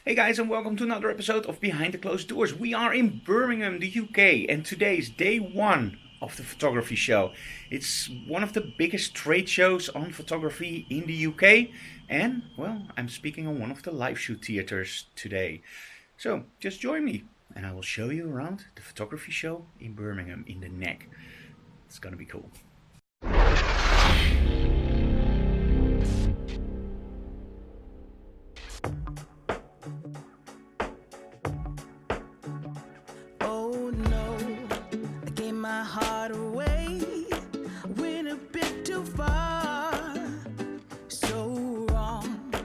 Hey guys, and welcome to another episode of Behind the Closed Doors. We are in Birmingham, the UK, and today is day one of the photography show. It's one of the biggest trade shows on photography in the UK, and well, I'm speaking on one of the live shoot theaters today. So just join me, and I will show you around the photography show in Birmingham in the neck. It's gonna be cool. Oh no, I gave my heart away, went a bit too far, so wrong.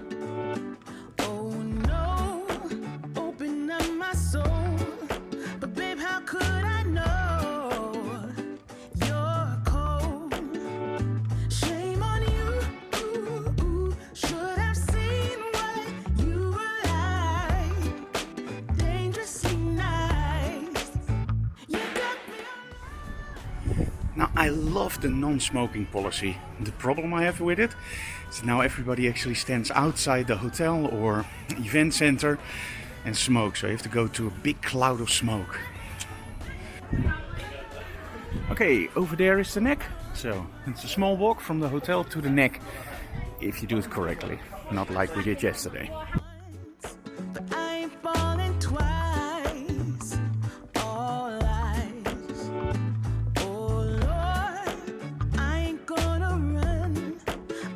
Oh no, open up my soul, but babe, how could I know you're cold? Shame on you, should have seen what you were like, dangerously nice. You got me on. Now, I love the non-smoking policy. The problem I have with it is now everybody actually stands outside the hotel or event center and smokes. So you have to go to a big cloud of smoke. Okay, over there is the neck. So it's a small walk from the hotel to the neck, if you do it correctly. Not like we did yesterday. But I ain't falling twice. All lies. Oh Lord, I ain't gonna run.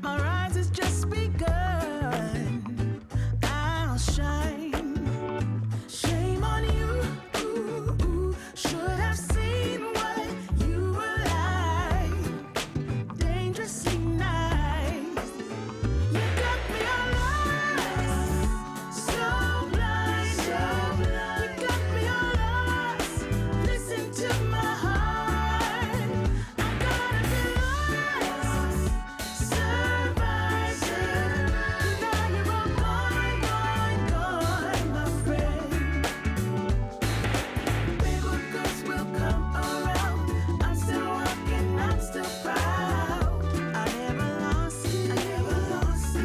My rise has just begun. I'll shine. Shame on you. Should have seen what you were like. Dangerously nice. You got me all lost, so blind, You got me all lost. Listen to my heart. I gotta be lost, survive. Now you're all gone, my friend. Paper ghosts will come around. I'm still walking, I'm still proud. I never lost it, I never lost it,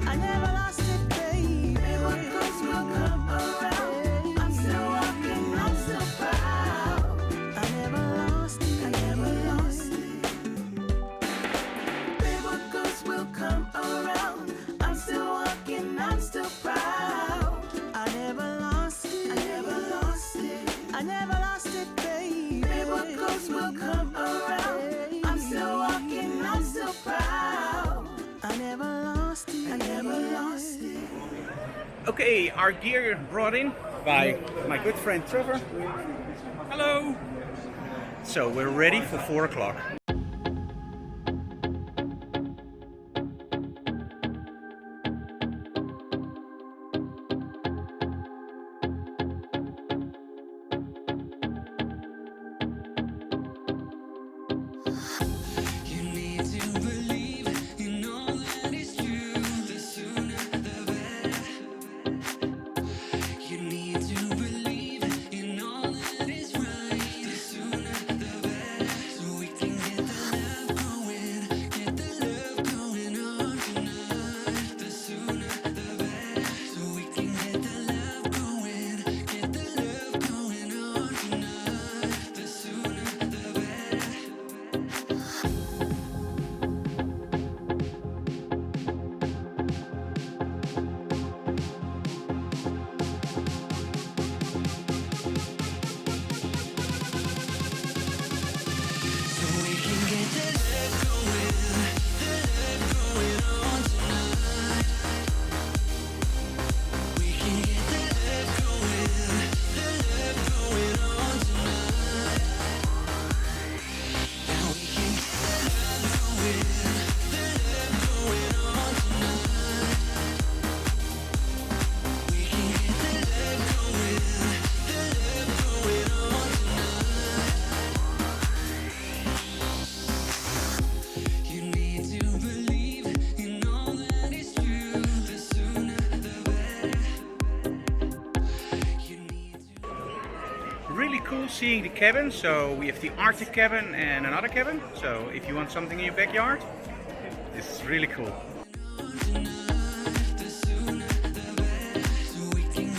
I never lost it, baby. Paper ghosts will come around. I'm still walking, I'm still proud. I never lost it, I never lost it. Paper ghosts will come around. I'm still walking, I'm still proud. I never lost it, I never lost it, I never lost it, baby. Paper ghosts will come around. I'm still walking, I'm still proud. I never lost it, I never lost it. Okay, our gear brought in by my good friend Trevor. Hello! So we're ready for 4 o'clock. You need to believe in all that is true. The sooner the better. You need to believe in all that is right. The sooner the better. So we can get the love going. Get the love going on tonight. The sooner the better. So we can get the love going. Get the love going on tonight. The sooner the better. So we can get the love going on tonight. We can get the love going on tonight. Now we can get the love going on tonight. We can get the love going on tonight. You need to believe in all that is true. The sooner the better. You need to. Really cool seeing the cabin. So we have the Arctic cabin and another cabin. So if you want something in your backyard, this is really cool. The sooner the better. So we can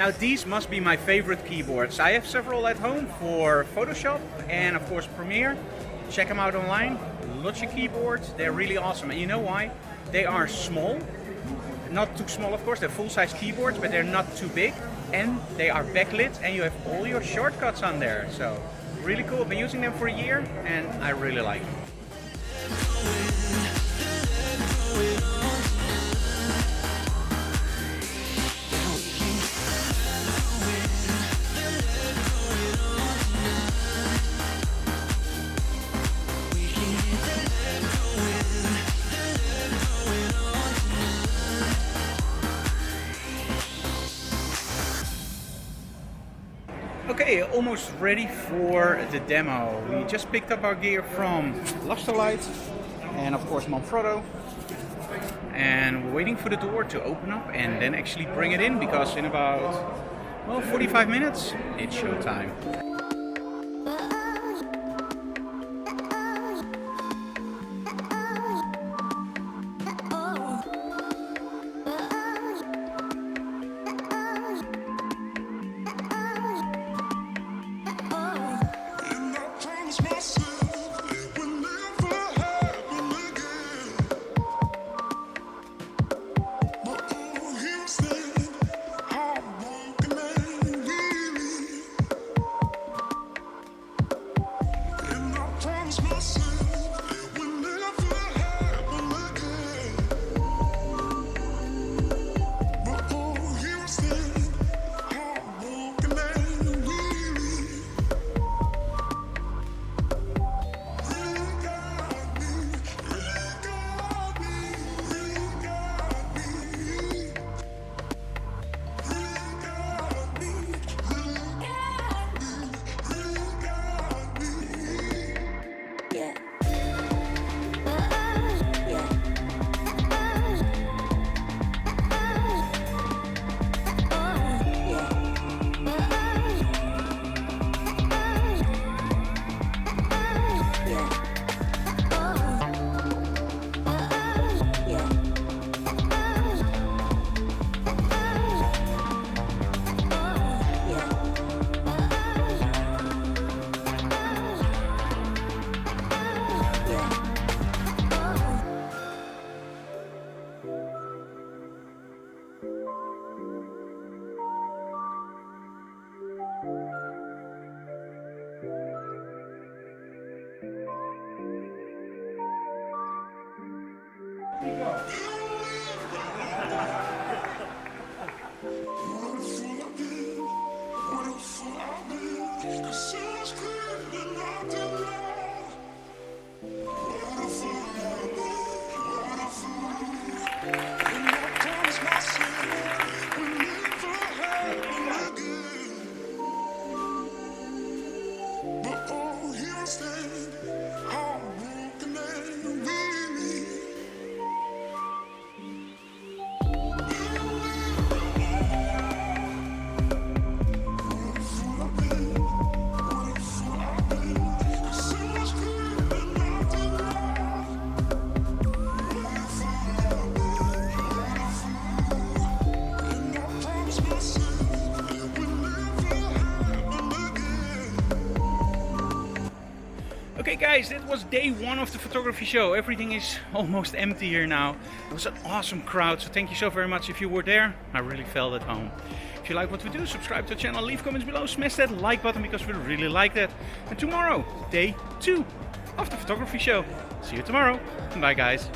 Now these must be my favorite keyboards. I have several at home for Photoshop and of course Premiere. Check them out online. Logic keyboards, they're really awesome. And you know why? They are small. Not too small of course, they're full-size keyboards, but they're not too big. And they are backlit and you have all your shortcuts on there. So really cool. I've been using them for a year and I really like them. Okay, almost ready for the demo. We just picked up our gear from Lusterlight and of course Manfrotto. And we're waiting for the door to open up and then actually bring it in because in about, well, 45 minutes, it's showtime. Okay guys, that was day one of the photography show. Everything is almost empty here now. It was an awesome crowd, so thank you so very much if you were there. I really felt at home. If you like what we do, subscribe to the channel, leave comments below, smash that like button because we really like that. And tomorrow, day two of the photography show. See you tomorrow. Bye guys.